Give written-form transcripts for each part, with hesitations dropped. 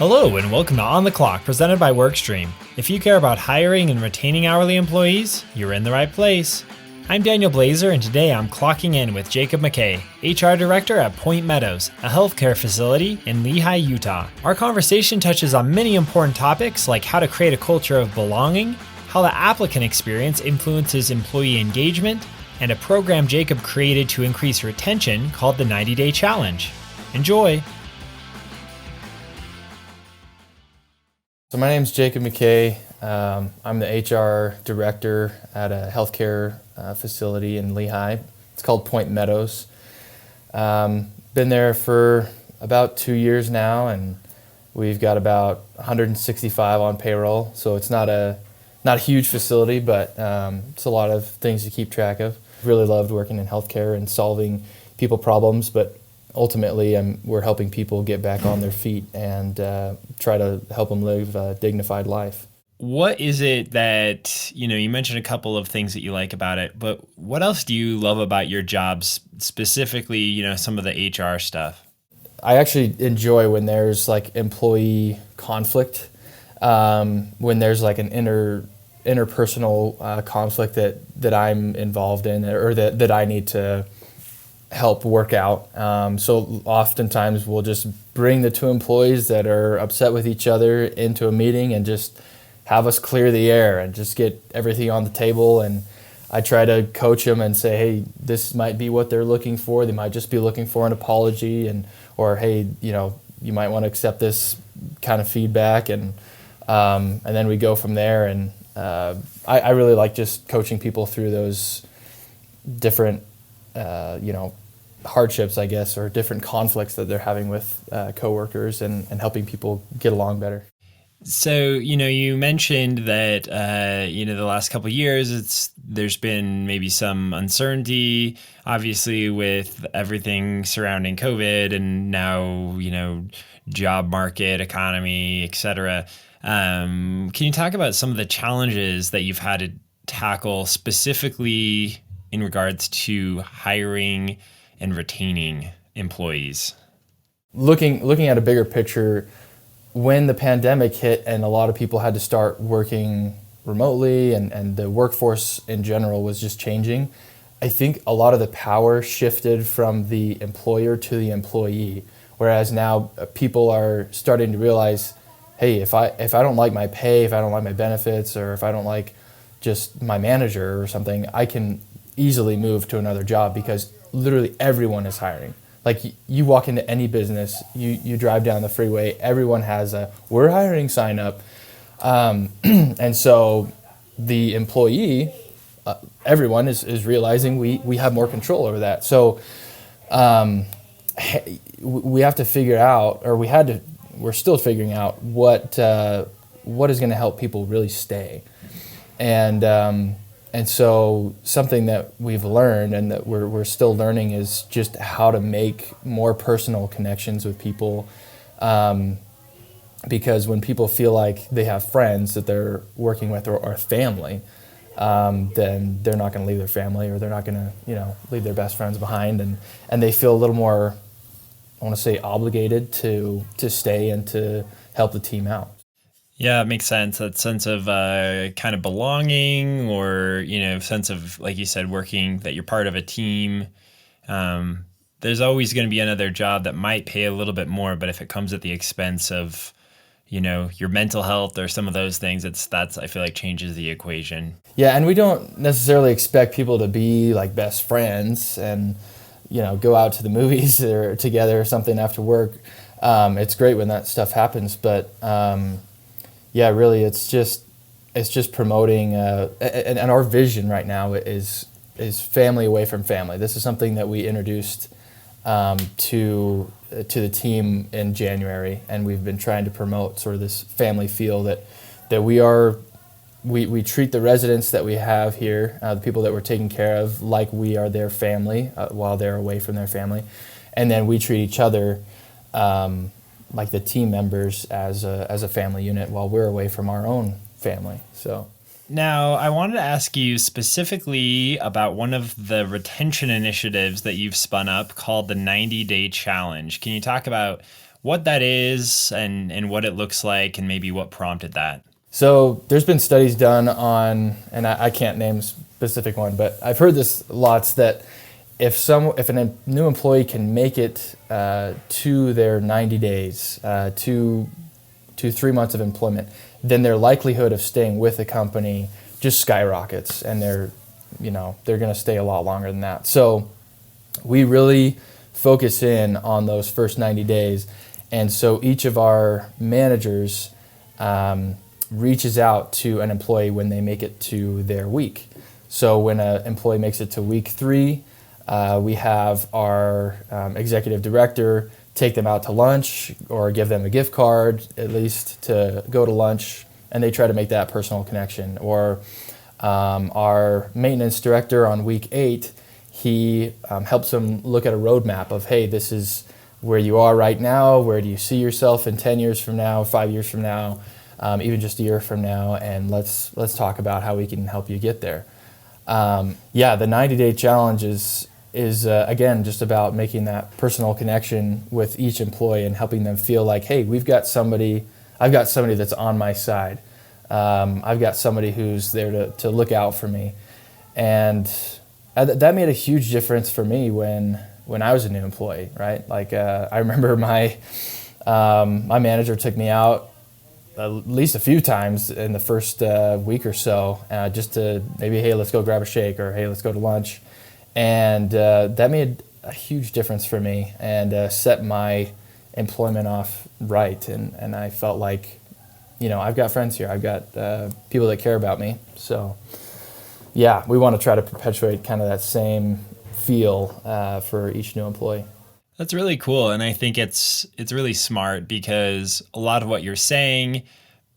Hello and welcome to On the Clock, presented by WorkStream. If you care about hiring and retaining hourly employees, you're in the right place. I'm Daniel Blazer, and today I'm clocking in with Jacob McKay, HR Director at Point Meadows, a healthcare facility in Lehi, Utah. Our conversation touches on many important topics like how to create a culture of belonging, how the applicant experience influences employee engagement, and a program Jacob created to increase retention called the 90-Day Challenge. Enjoy! So my name is Jacob McKay. I'm the HR director at a healthcare facility in Lehi. It's called Point Meadows. Been there for about 2 years now, and we've got about 165 on payroll. So it's not a huge facility, but it's a lot of things to keep track of. Really loved working in healthcare and solving people problems, but ultimately, we're helping people get back on their feet and try to help them live a dignified life. What is it that, you mentioned a couple of things that you like about it, but what else do you love about your jobs, specifically, some of the HR stuff? I actually enjoy when there's like employee conflict, when there's like an interpersonal conflict that I'm involved in or that I need to help work out. So oftentimes we'll just bring the two employees that are upset with each other into a meeting and just have us clear the air and just get everything on the table. And I try to coach them and say, hey, this might be what they're looking for. They might just be looking for an apology, or hey, you might want to accept this kind of feedback, and then we go from there. And I really like just coaching people through those different hardships, I guess, or different conflicts that they're having with coworkers and helping people get along better. So, you mentioned that, the last couple of years, there's been maybe some uncertainty, obviously, with everything surrounding COVID and now, job market, economy, et cetera. Can you talk about some of the challenges that you've had to tackle specifically in regards to hiring and retaining employees? Looking at a bigger picture, when the pandemic hit and a lot of people had to start working remotely and the workforce in general was just changing, I think a lot of the power shifted from the employer to the employee, whereas now people are starting to realize, hey, if I don't like my pay, if I don't like my benefits, or if I don't like just my manager or something, I can easily move to another job because literally everyone is hiring. Like you walk into any business, you drive down the freeway, everyone has a "we're hiring" sign up, and so the employee, everyone is realizing we have more control over that. So we have to figure out, or we're still figuring out what is going to help people really stay, and so something that we've learned and that we're still learning is just how to make more personal connections with people. Because when people feel like they have friends that they're working with or family, then they're not going to leave their family, or they're not going to, leave their best friends behind. And they feel a little more, I want to say, obligated to stay and to help the team out. Yeah, it makes sense. That sense of kind of belonging, or, sense of, like you said, working, that you're part of a team. There's always going to be another job that might pay a little bit more, but if it comes at the expense of, your mental health or some of those things, that's I feel like changes the equation. Yeah, and we don't necessarily expect people to be like best friends and, go out to the movies or together or something after work. It's great when that stuff happens, but yeah, really, it's just promoting, and our vision right now is family away from family. This is something that we introduced to the team in January, and we've been trying to promote sort of this family feel that we treat the residents that we have here, the people that we're taking care of, like we are their family while they're away from their family, and then we treat each other like the team members as a family unit while we're away from our own family. So now I wanted to ask you specifically about one of the retention initiatives that you've spun up called the 90-Day Challenge. Can you talk about what that is and what it looks like and maybe what prompted that. So there's been studies done on, and I can't name a specific one, but I've heard this lots, that if a new employee can make it to their 90 days, to 3 months of employment, then their likelihood of staying with the company just skyrockets, and they're going to stay a lot longer than that. So we really focus in on those first 90 days, and so each of our managers reaches out to an employee when they make it to their week. So when an employee makes it to week 3, we have our executive director take them out to lunch or give them a gift card at least to go to lunch, and they try to make that personal connection. Or our maintenance director on week 8, he helps them look at a roadmap of, hey, this is where you are right now, where do you see yourself in 10 years from now, 5 years from now, even just a year from now, and let's talk about how we can help you get there. The 90-day challenge is again just about making that personal connection with each employee and helping them feel like, hey, I've got somebody that's on my side. I've got somebody who's there to look out for me, and that made a huge difference for me when I was a new employee. Right, like I remember my manager took me out at least a few times in the first week or so, just to maybe, hey, let's go grab a shake, or hey, let's go to lunch. And that made a huge difference for me and set my employment off right. And I felt like, I've got friends here. I've got people that care about me. So, yeah, we want to try to perpetuate kind of that same feel for each new employee. That's really cool, and I think it's really smart because a lot of what you're saying,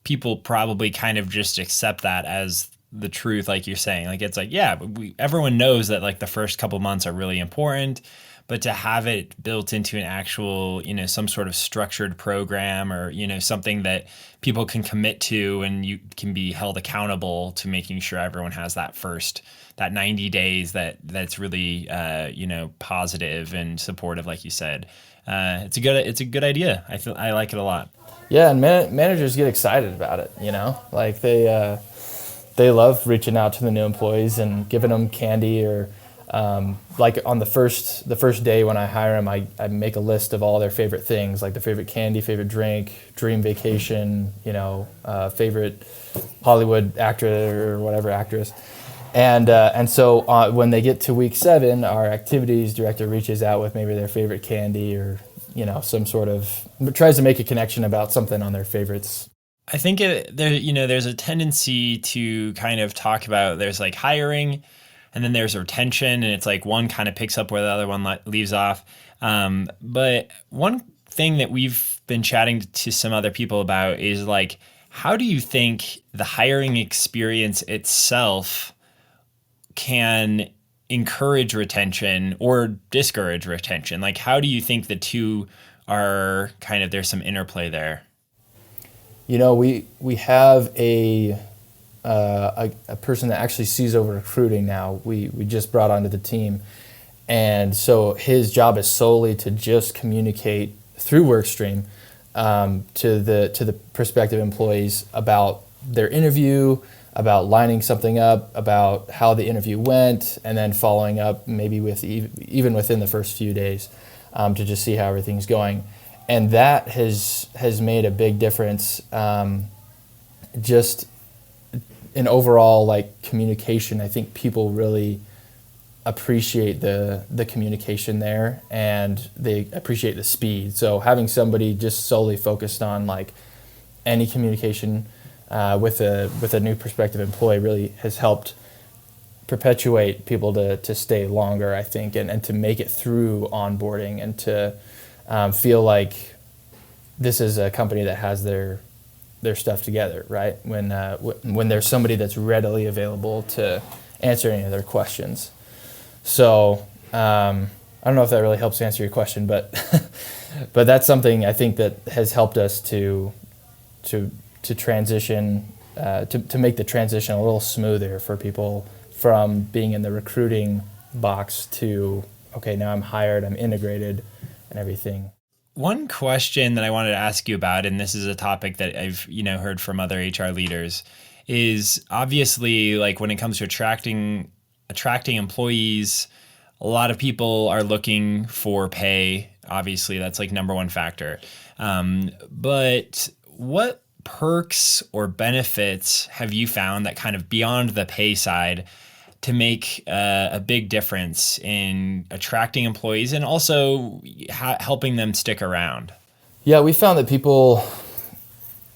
people probably kind of just accept that as the truth, like you're saying. Like it's like, yeah, everyone knows that like the first couple months are really important, but to have it built into an actual, some sort of structured program or, something that people can commit to and you can be held accountable to making sure everyone has that 90 days that's really, positive and supportive, like you said. It's a good idea. I like it a lot. Yeah, and managers get excited about it, like they love reaching out to the new employees and giving them candy, or like on the first day when I hire them, I make a list of all their favorite things, like their favorite candy, favorite drink, dream vacation, favorite Hollywood actor or whatever actress. And so when they get to week 7, our activities director reaches out with maybe their favorite candy, or some sort of tries to make a connection about something on their favorites. I think there's a tendency to kind of talk about, there's like hiring, and then there's retention, and it's like one kind of picks up where the other one leaves off. But one thing that we've been chatting to some other people about is like, how do you think the hiring experience itself can encourage retention or discourage retention? Like, how do you think the two are kind of, there's some interplay there? We have a person that actually sees over recruiting now. We just brought onto the team, and so his job is solely to just communicate through Workstream to the prospective employees about their interview, about lining something up, about how the interview went, and then following up maybe with even within the first few days to just see how everything's going. And that has made a big difference, just in overall like communication. I think people really appreciate the communication there, and they appreciate the speed. So having somebody just solely focused on like any communication with a new prospective employee really has helped perpetuate people to stay longer, I think, and to make it through onboarding, and to feel like this is a company that has their stuff together, right? When there's somebody that's readily available to answer any of their questions. So I don't know if that really helps answer your question, but but that's something I think that has helped us to transition, to make the transition a little smoother for people from being in the recruiting box to, okay, now I'm hired, I'm integrated, and everything. One question that I wanted to ask you about, and this is a topic that I've, heard from other HR leaders, is obviously like when it comes to attracting employees, a lot of people are looking for pay. Obviously, that's like number one factor. But what perks or benefits have you found that kind of beyond the pay side to make a big difference in attracting employees and also helping them stick around? Yeah, we found that people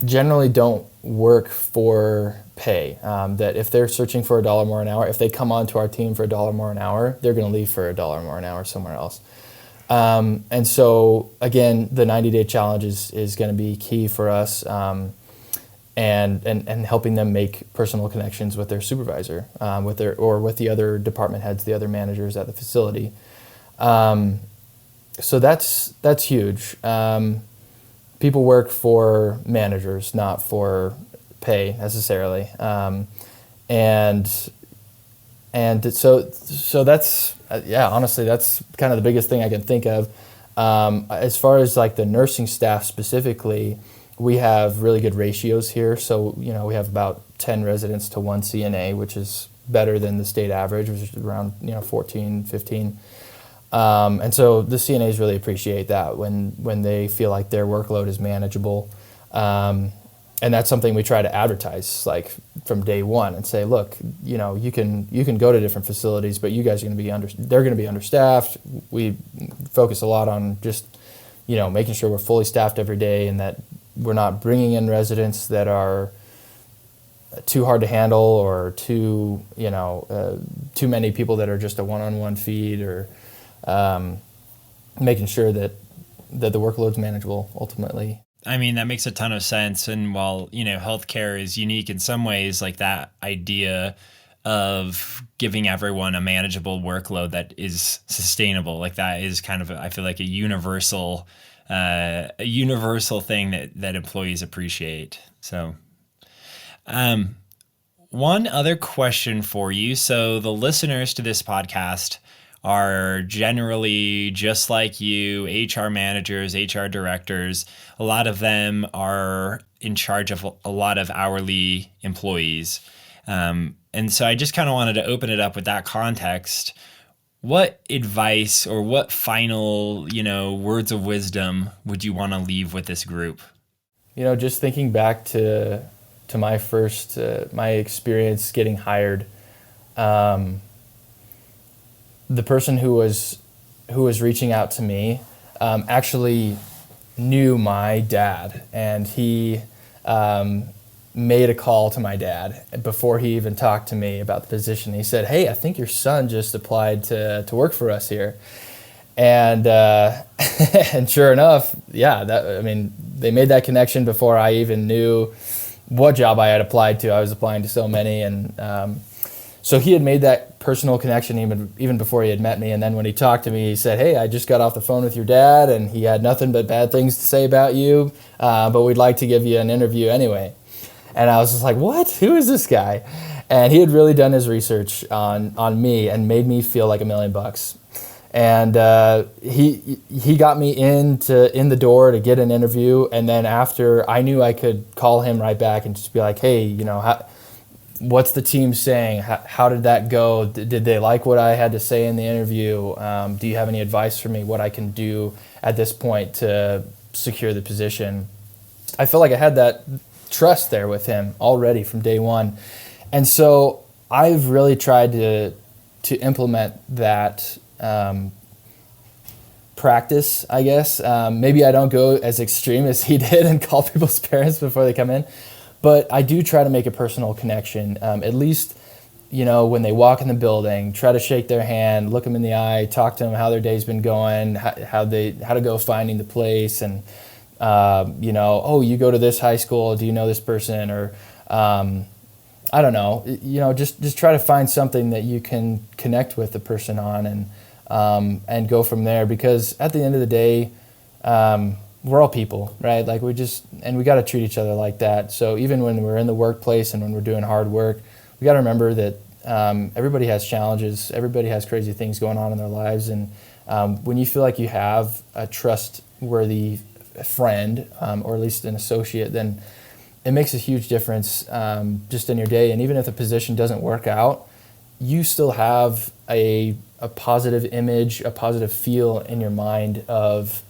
generally don't work for pay. That if they're searching for $1 more an hour, if they come onto our team for $1 more an hour, they're going to leave for $1 more an hour somewhere else. And so, again, the 90-day challenge is going to be key for us. And helping them make personal connections with their supervisor, with the other department heads, the other managers at the facility. So that's huge. People work for managers, not for pay necessarily, and so that's honestly, that's kind of the biggest thing I can think of. As far as like the nursing staff specifically, we have really good ratios here. So, we have about 10 residents to 1 CNA, which is better than the state average, which is around 14, 15. And so the CNAs really appreciate that when they feel like their workload is manageable. And that's something we try to advertise like from day one and say, look, you can go to different facilities, but you guys are going to be they're going to be understaffed. We focus a lot on just, making sure we're fully staffed every day and that we're not bringing in residents that are too hard to handle or too many people that are just a one-on-one feed, or making sure that the workload's manageable ultimately. I mean, that makes a ton of sense. And while, healthcare is unique in some ways, like that idea of giving everyone a manageable workload that is sustainable, like that is kind of, I feel like a universal thing that employees appreciate. So, one other question for you. So the listeners to this podcast are generally just like you, HR managers, HR directors. A lot of them are in charge of a lot of hourly employees. And so I just kind of wanted to open it up with that context. What advice or what final, words of wisdom would you want to leave with this group? Just thinking back to my first, my experience getting hired, the person who was reaching out to me actually knew my dad, and he made a call to my dad before he even talked to me about the position. He said, "Hey, I think your son just applied to work for us here." And and sure enough, they made that connection before I even knew what job I had applied to. I was applying to so many, and so he had made that personal connection even before he had met me. And then when he talked to me, he said, "Hey, I just got off the phone with your dad, and he had nothing but bad things to say about you, but we'd like to give you an interview anyway." And I was just like, "What? Who is this guy?" And he had really done his research on me and made me feel like $1 million. And he got me in the door to get an interview. And then after, I knew I could call him right back and just be like, "Hey, what's the team saying? How did that go? Did they like what I had to say in the interview? Do you have any advice for me, what I can do at this point to secure the position?" I felt like I had that trust there with him already from day one. And so I've really tried to implement that practice, I guess. Maybe I don't go as extreme as he did and call people's parents before they come in, but I do try to make a personal connection. At least, when they walk in the building, try to shake their hand, look them in the eye, talk to them how their day's been going, how to go finding the place, and "Oh, you go to this high school, do you know this person?" Or I don't know, just try to find something that you can connect with the person on, and go from there. Because at the end of the day, we're all people, right? Like we got to treat each other like that. So even when we're in the workplace and when we're doing hard work, we got to remember that everybody has challenges, everybody has crazy things going on in their lives, and when you feel like you have a trustworthy friend, or at least an associate, then it makes a huge difference just in your day. And even if the position doesn't work out, you still have a positive image, a positive feel in your mind of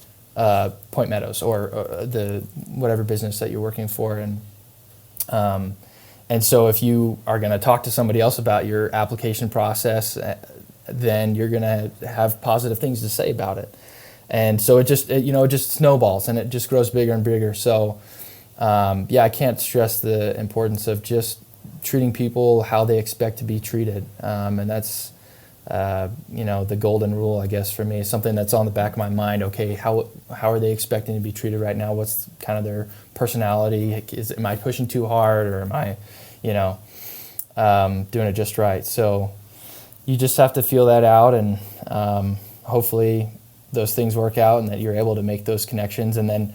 Point Meadows or the whatever business that you're working for. And so if you are going to talk to somebody else about your application process, then you're going to have positive things to say about it. And so it just snowballs and it just grows bigger and bigger. So I can't stress the importance of just treating people how they expect to be treated. And that's, the golden rule, I guess, for me, is something that's on the back of my mind. Okay, how are they expecting to be treated right now? What's kind of their personality? Am I pushing too hard, or am I, doing it just right? So you just have to feel that out, and hopefully those things work out and that you're able to make those connections, and then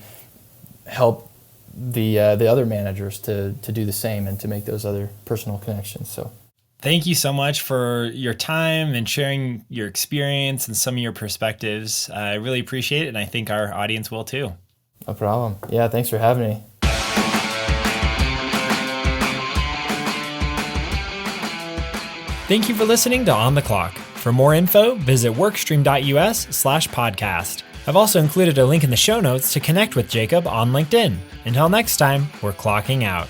help the other managers to do the same and to make those other personal connections. So thank you so much for your time and sharing your experience and some of your perspectives. I really appreciate it, and I think our audience will too. No problem. Yeah, thanks for having me. Thank you for listening to On the Clock. For more info, visit workstream.us/podcast. I've also included a link in the show notes to connect with Jacob on LinkedIn. Until next time, we're clocking out.